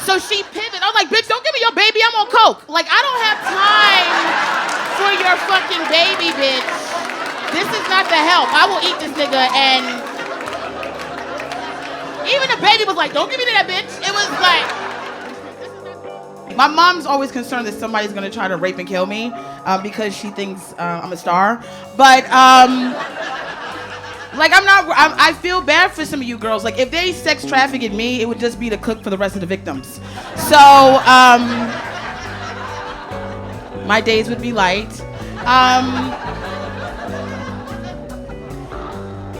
So she pivoted. I was like, bitch, don't give me your baby. I'm on coke. Like, I don't have time for your fucking baby, bitch. This is not the help. I will eat this nigga. And even the baby was like, don't give me that bitch. It was like... My mom's always concerned that somebody's gonna try to rape and kill me because she thinks I'm a star. But, I feel bad for some of you girls. Like, if they sex trafficked me, it would just be to cook for the rest of the victims. So, my days would be light.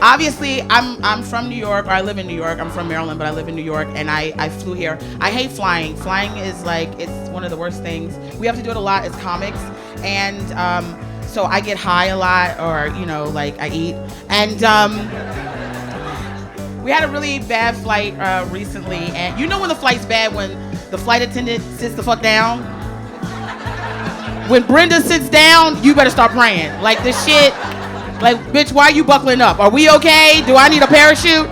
Obviously, I'm from New York, or I live in New York. I'm from Maryland, but I live in New York, and I flew here. I hate flying. Flying is like, it's one of the worst things. We have to do it a lot as comics, and so I get high a lot, or, you know, like I eat. And we had a really bad flight recently, and you know when the flight's bad, when the flight attendant sits the fuck down? When Brenda sits down, you better start praying. Like, this shit... Like, bitch, why are you buckling up? Are we okay? Do I need a parachute?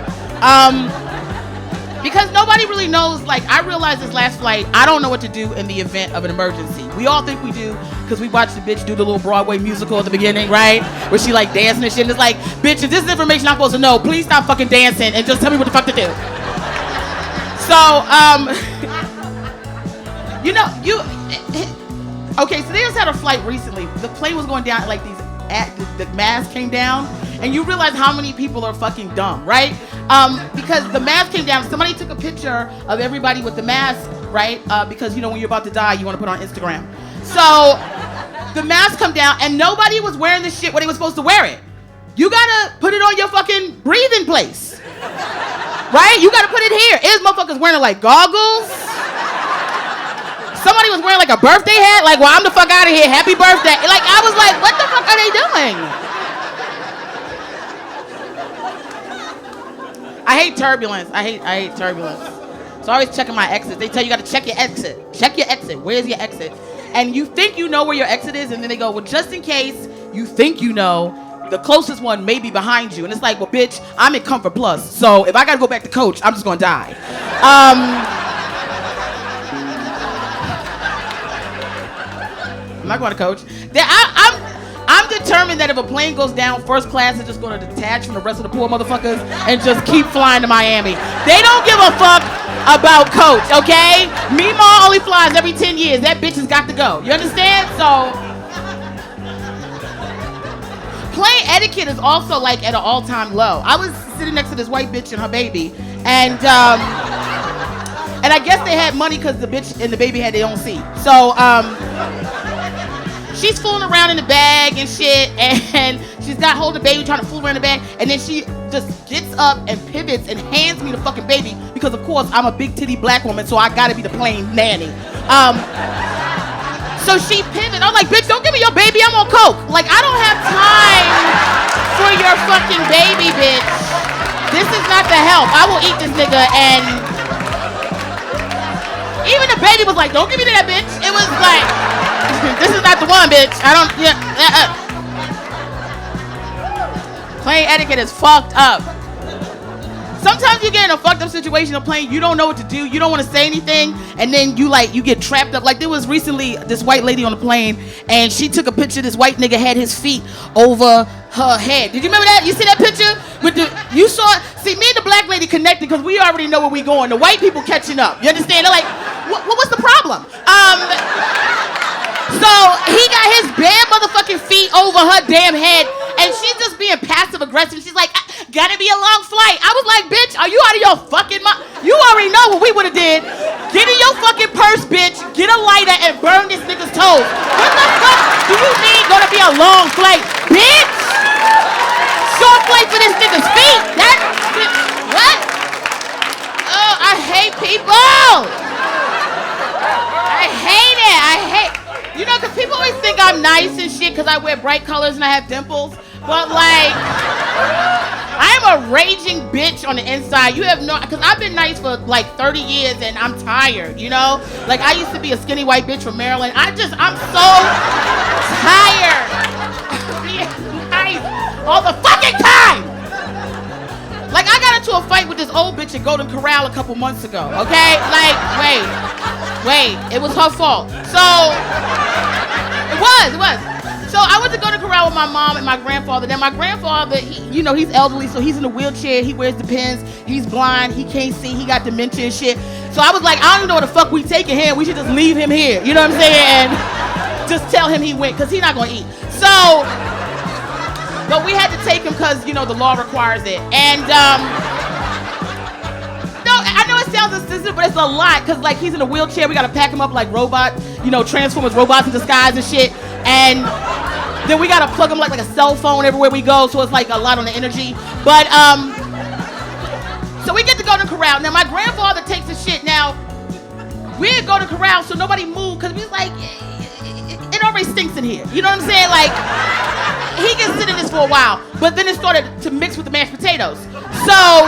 Because nobody really knows. Like, I realized this last flight, I don't know what to do in the event of an emergency. We all think we do, because we watched the bitch do the little Broadway musical at the beginning, right? Where she, like, dancing and shit. And it's like, bitch, if this is information I'm supposed to know, please stop fucking dancing and just tell me what the fuck to do. So, you know, okay, so they just had a flight recently. The plane was going down, like, the mask came down, and you realize how many people are fucking dumb, right? Because the mask came down, somebody took a picture of everybody with the mask, right? Because, you know, when you're about to die, you want to put on Instagram. So the mask come down, and nobody was wearing this shit when they were supposed to wear it. You gotta put it on your fucking breathing place, right? You gotta put it here. Is motherfuckers wearing like goggles? Somebody was wearing like a birthday hat, like, well, I'm the fuck out of here, happy birthday. Like, I was like, what the fuck are they doing? I hate turbulence. I hate turbulence. So I always checking my exit. They tell you gotta check your exit. Check your exit. Where's your exit? And you think you know where your exit is, and then they go, well, just in case you think you know, the closest one may be behind you. And it's like, well, bitch, I'm in Comfort Plus. So if I gotta go back to Coach, I'm just gonna die. I'm not going to Coach. I'm determined that if a plane goes down, first class is just going to detach from the rest of the poor motherfuckers and just keep flying to Miami. They don't give a fuck about Coach, okay? Meemaw only flies every 10 years. That bitch has got to go. You understand? So, plane etiquette is also like at an all-time low. I was sitting next to this white bitch and her baby, and I guess they had money because the bitch and the baby had their own seat. So, she's fooling around in the bag and shit, and she's got hold of the baby, trying to fool around in the bag, and then she just gets up and pivots and hands me the fucking baby, because of course I'm a big titty black woman, so I gotta be the plain nanny. So she pivoted. I was like, bitch, don't give me your baby, I'm on coke. Like, I don't have time for your fucking baby, bitch. This is not the help. I will eat this nigga. And even the baby was like, don't give me that bitch. It was like, this is not the one, bitch. I don't, Plane etiquette is fucked up. Sometimes you get in a fucked up situation on a plane, you don't know what to do, you don't want to say anything, and then you get trapped up. Like, there was recently this white lady on the plane, and she took a picture. This white nigga had his feet over her head. Did you remember that? You see that picture? You saw it? See, me and the black lady connected because we already know where we going. The white people catching up. You understand? They're like, what's the problem? So he got his bare motherfucking feet over her damn head, and she's just being passive aggressive. She's like, gotta be a long flight. I was like, bitch, are you out of your fucking mind? You already know what we would have did. Get in your fucking purse, bitch. Get a lighter and burn this nigga's toes. What the fuck do you mean gonna be a long flight, bitch? Short flight for this nigga's feet. What? Oh, I hate people. I hate it. You know, because people always think I'm nice and shit because I wear bright colors and I have dimples. But, like, I am a raging bitch on the inside. You have no, because I've been nice for, like, 30 years and I'm tired, you know? Like, I used to be a skinny white bitch from Maryland. I'm so tired of being nice all the fucking time. Like, I got into a fight with this old bitch at Golden Corral a couple months ago, okay? Like, wait. Wait, it was her fault. So, it was. So I went to go to corral with my mom and my grandfather. Then my grandfather, he's elderly, so he's in a wheelchair. He wears Depends. He's blind. He can't see. He got dementia and shit. So I was like, I don't even know what the fuck we taking him. We should just leave him here. You know what I'm saying? And just tell him he went, because he's not going to eat. So, but we had to take him because, the law requires it. And, no, I know it sounds insistent, but it's a lot, because, like, he's in a wheelchair. We got to pack him up like robot, Transformers, robots in disguise and shit. And then we got to plug him like a cell phone everywhere we go, so it's like a lot on the energy. But, so we get to go to corral. Now, my grandfather takes the shit. Now, we'd go to corral, so nobody moved, because we was like, it already stinks in here. You know what I'm saying? Like, he can sit in this for a while, but then it started to mix with the mashed potatoes. So,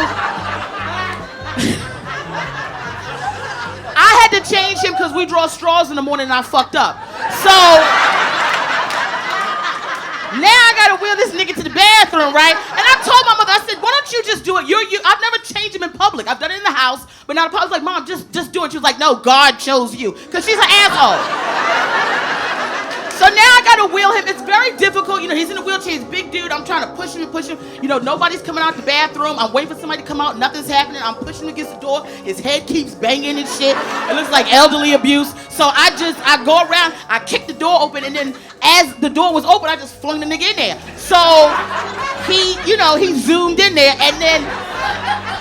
I had to change him because we draw straws in the morning and I fucked up. So, now I gotta wheel this nigga to the bathroom, right? And I told my mother, I said, why don't you just do it? I've never changed him in public. I've done it in the house, but not in public. I was like, Mom, just do it. She was like, no, God chose you. Because she's an asshole. So now I gotta wheel him. It's very difficult. He's in a wheelchair. He's a big dude. I'm trying to push him. Nobody's coming out the bathroom. I'm waiting for somebody to come out. Nothing's happening. I'm pushing him against the door. His head keeps banging and shit. It looks like elderly abuse. So I go around. I kick the door open, and then as the door was open, I just flung the nigga in there. So he zoomed in there, and then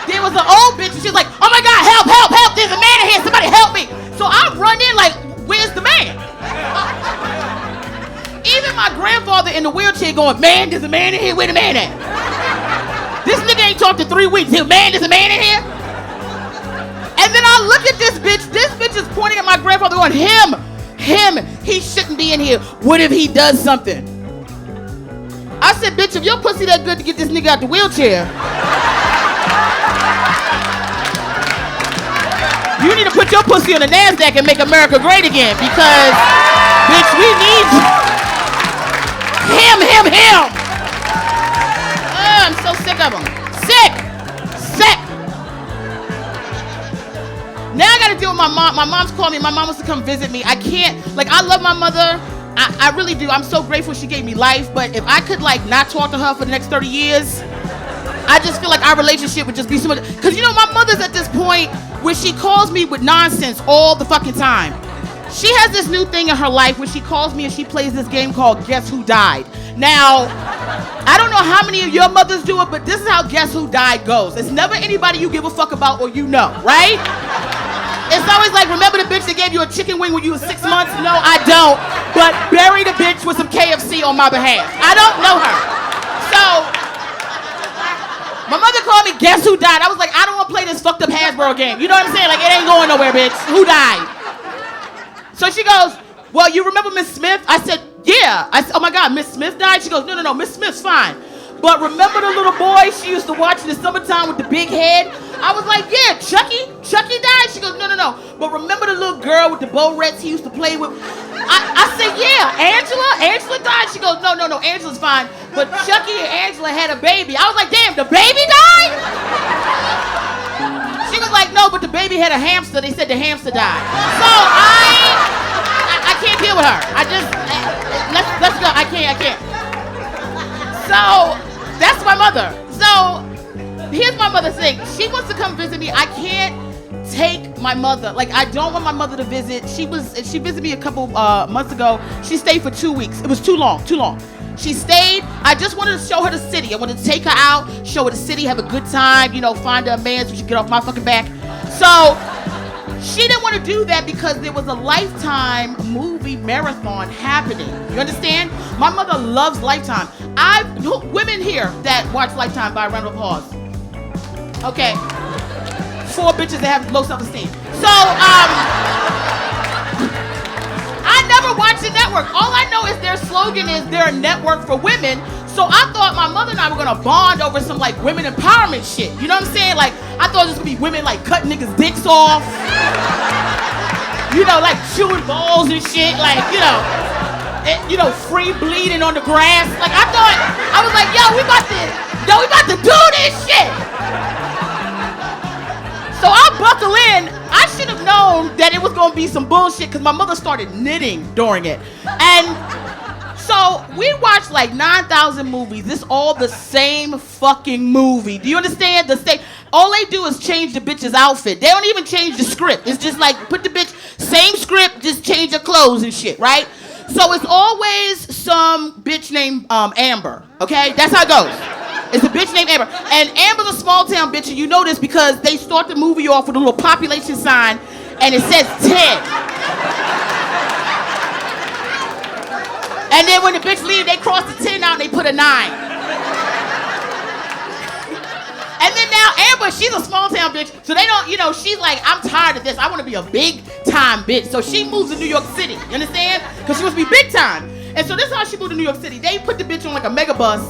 there was an old bitch, and she was like, oh my God, help. There's a man in here. Somebody help me. So I run in like, where's the man? Even my grandfather in the wheelchair going, man, there's a man in here. Where the man at? This nigga ain't talked in 3 weeks. Man, there's a man in here? And then I look at this bitch. This bitch is pointing at my grandfather going, him. He shouldn't be in here. What if he does something? I said, bitch, if your pussy that good to get this nigga out the wheelchair, you need to put your pussy on the NASDAQ and make America great again, because, bitch, we need you. Him. I'm so sick of him. Sick. Now I gotta deal with my mom. My mom's called me. My mom wants to come visit me. I can't, I love my mother. I really do. I'm so grateful she gave me life, but if I could, not talk to her for the next 30 years, I just feel like our relationship would just be so much, because, my mother's at this point where she calls me with nonsense all the fucking time. She has this new thing in her life where she calls me and she plays this game called Guess Who Died. Now, I don't know how many of your mothers do it, but this is how Guess Who Died goes. It's never anybody you give a fuck about or right? It's always like, remember the bitch that gave you a chicken wing when you were 6 months? No, I don't. But bury the bitch with some KFC on my behalf. I don't know her. So, my mother called me Guess Who Died. I was like, I don't want to play this fucked up Hasbro game. You know what I'm saying? It ain't going nowhere, bitch. Who died? So she goes, well, you remember Miss Smith? I said, yeah. I said, oh my God, Miss Smith died? She goes, no, Miss Smith's fine. But remember the little boy she used to watch in the summertime with the big head? I was like, yeah, Chucky died? She goes, no. But remember the little girl with the Bow-Rets he used to play with? I said, yeah, Angela died? She goes, no, Angela's fine. But Chucky and Angela had a baby. I was like, damn, the baby died? She was like, no, but the baby had a hamster. They said the hamster died. So I can't deal with her. Let's go. I can't. So that's my mother. So here's my mother's thing. She wants to come visit me. I can't take my mother. I don't want my mother to visit. She visited me a couple months ago. She stayed for 2 weeks. It was too long. She stayed. I just wanted to show her the city. I wanted to take her out, show her the city, have a good time, find her a man so she can get off my fucking back. So she didn't want to do that because there was a Lifetime movie marathon happening. You understand? My mother loves Lifetime. Women here that watch Lifetime, by a round of applause. Okay. 4 bitches that have low self-esteem. So, I never watched the network. All I know is their slogan is they're a network for women. So I thought my mother and I were gonna bond over some women empowerment shit. You know what I'm saying? I thought it was gonna be women cutting niggas' dicks off. Chewing balls and shit. Free bleeding on the grass. I was like, yo, we about to do this shit. So I buckle in. I should have known that it was gonna be some bullshit because my mother started knitting during it. And so we watched like 9,000 movies. This all the same fucking movie. Do you understand? The same. All they do is change the bitch's outfit. They don't even change the script. It's just like put the bitch, same script, just change her clothes and shit, right? So it's always some bitch named Amber, okay? That's how it goes. It's a bitch named Amber. And Amber's a small town bitch, and you know this because they start the movie off with a little population sign, and it says 10. And then when the bitch leaves, they cross the 10 out and they put a 9. And then now Amber, she's a small town bitch, so they don't, she's like, I'm tired of this. I want to be a big time bitch. So she moves to New York City, you understand? Because she wants to be big time. And so this is how she moved to New York City. They put the bitch on like a mega bus,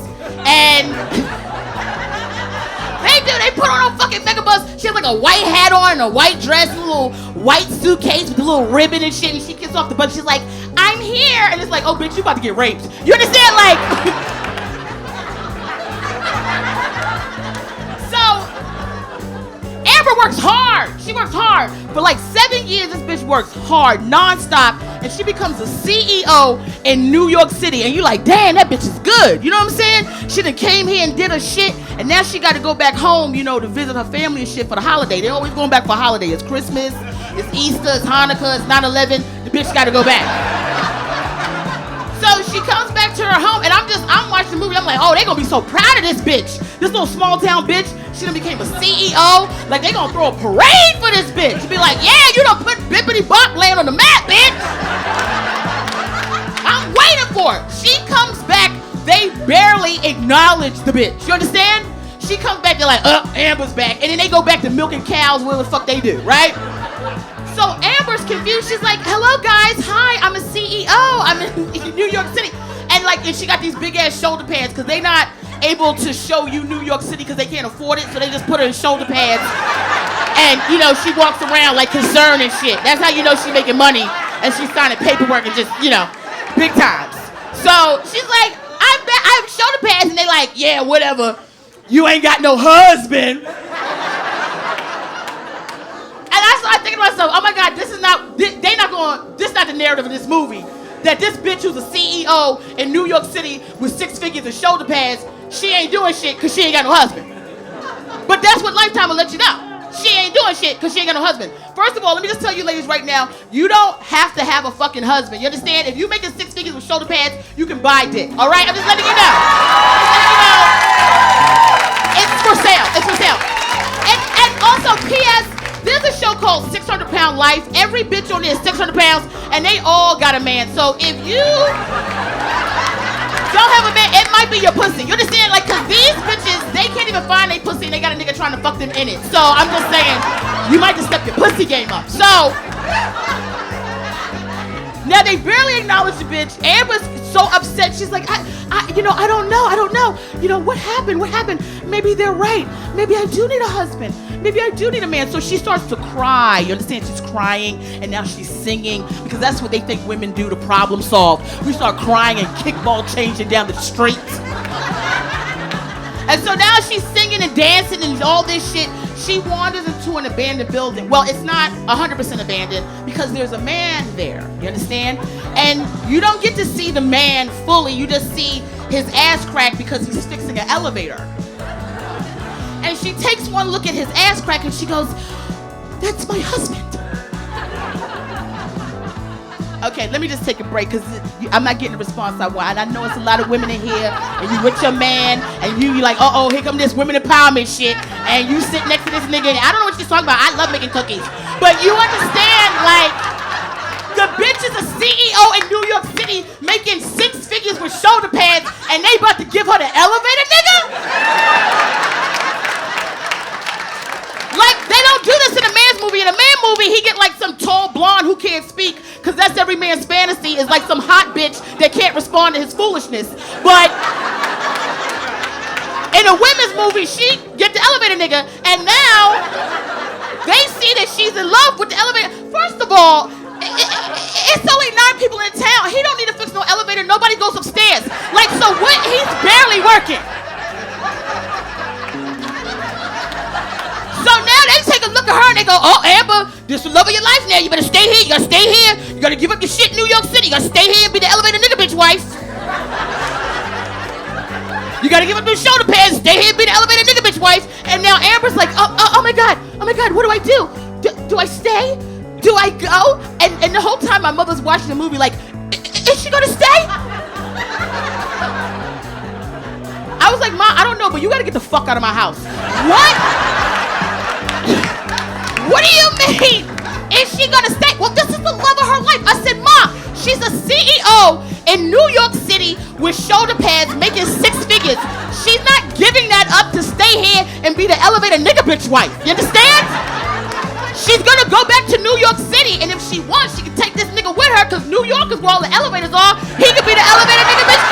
and they put on a fucking mega bus. She has like a white hat on and a white dress, a little white suitcase with a little ribbon and shit, and she gets off the bus. She's like, I'm here. And it's like, oh, bitch, you about to get raped. You understand? Like, so Amber works hard. She works hard. For like 7 years, this bitch works hard, nonstop, and she becomes a CEO in New York City. And you're like, damn, that bitch is good. You know what I'm saying? She done came here and did her shit, and now she got to go back home, to visit her family and shit for the holiday. They're always going back for holiday. It's Christmas, it's Easter, it's Hanukkah, it's 9/11. The bitch got to go back. So she comes back to her home, and I'm watching the movie. I'm like, oh, they gonna be so proud of this bitch. This little small town bitch. She done became a CEO. Like, they gonna throw a parade for this bitch. Be like, yeah, you done put Bippity Bop Land on the map, bitch. I'm waiting for it. She comes back. They barely acknowledge the bitch. You understand? She comes back. They're like, Amber's back. And then they go back to milking cows, whatever the fuck they do, right? So Amber's confused. She's like, hello, guys. Hi, I'm a CEO. I'm in New York City. And she got these big ass shoulder pads because they not able to show you New York City because they can't afford it. So they just put her in shoulder pads. And, she walks around like concerned and shit. That's how you know she's making money. And she's signing paperwork and just, big times. So she's like, I have shoulder pads. And they like, yeah, whatever. You ain't got no husband. I think to myself, oh my God, this is not the narrative of this movie. That this bitch who's a CEO in New York City with 6 figures and shoulder pads, she ain't doing shit because she ain't got no husband. But that's what Lifetime will let you know. She ain't doing shit because she ain't got no husband. First of all, let me just tell you ladies right now, you don't have to have a fucking husband. You understand? If you making 6 figures with shoulder pads, you can buy dick. All right? I'm just letting you know. It's for sale. It's for sale. And also, P.S., there's a show called 600 Pound Life. Every bitch on there is 600 pounds, and they all got a man. So if you don't have a man, it might be your pussy. You understand? Like, because these bitches, they can't even find a pussy, and they got a nigga trying to fuck them in it. So I'm just saying, you might just step your pussy game up. So now they barely acknowledge the bitch. Amber's so upset. She's like, I don't know. What happened? Maybe they're right. Maybe I do need a husband. Maybe I do need a man. So she starts to cry. You understand? She's crying, and now she's singing because that's what they think women do to problem solve. We start crying and kickball changing down the street. And so now she's singing and dancing and all this shit. She wanders into an abandoned building. Well, it's not 100% abandoned because there's a man there. You understand? And you don't get to see the man fully. You just see his ass crack because he's fixing an elevator. And she takes one look at his ass crack and she goes, that's my husband. Okay, let me just take a break because I'm not getting the response I want. And I know it's a lot of women in here and you with your man and you like, uh-oh, here come this women empowerment shit. And you sit next to this nigga and I don't know what she's talking about. I love making cookies. But you understand, like, the bitch is a CEO in New York City making 6 figures with shoulder pads and they about to give her the elevator, nigga? Like, they don't do this in a man's movie. In a man movie, he get like some tall blonde who can't speak, because that's every man's fantasy, is like some hot bitch that can't respond to his foolishness. But in a women's movie, she get the elevator nigga, and now they see that she's in love with the elevator. First of all, it's only 9 people in town. He don't need to fix no elevator. Nobody goes upstairs. Like, so what? He's barely working. So now they take a look at at her and they go, oh, Amber, this is the love of your life now. You better stay here. You gotta stay here. You gotta give up your shit in New York City. You gotta stay here and be the elevator nigga bitch wife. You gotta give up your shoulder pads. Stay here and be the elevator nigga bitch wife. And now Amber's like, oh my God, what do I do? Do I stay? Do I go? And the whole time my mother's watching the movie like, is she gonna stay? I was like, Ma, I don't know, but you gotta get the fuck out of my house. What? What do you mean? Is she gonna stay? Well, this is the love of her life. I said, Ma, she's a CEO in New York City with shoulder pads making 6 figures. She's not giving that up to stay here and be the elevator nigga bitch wife. You understand? She's gonna go back to New York City, and if she wants, she can take this nigga with her, because New York is where all the elevators are. He could be the elevator nigga bitch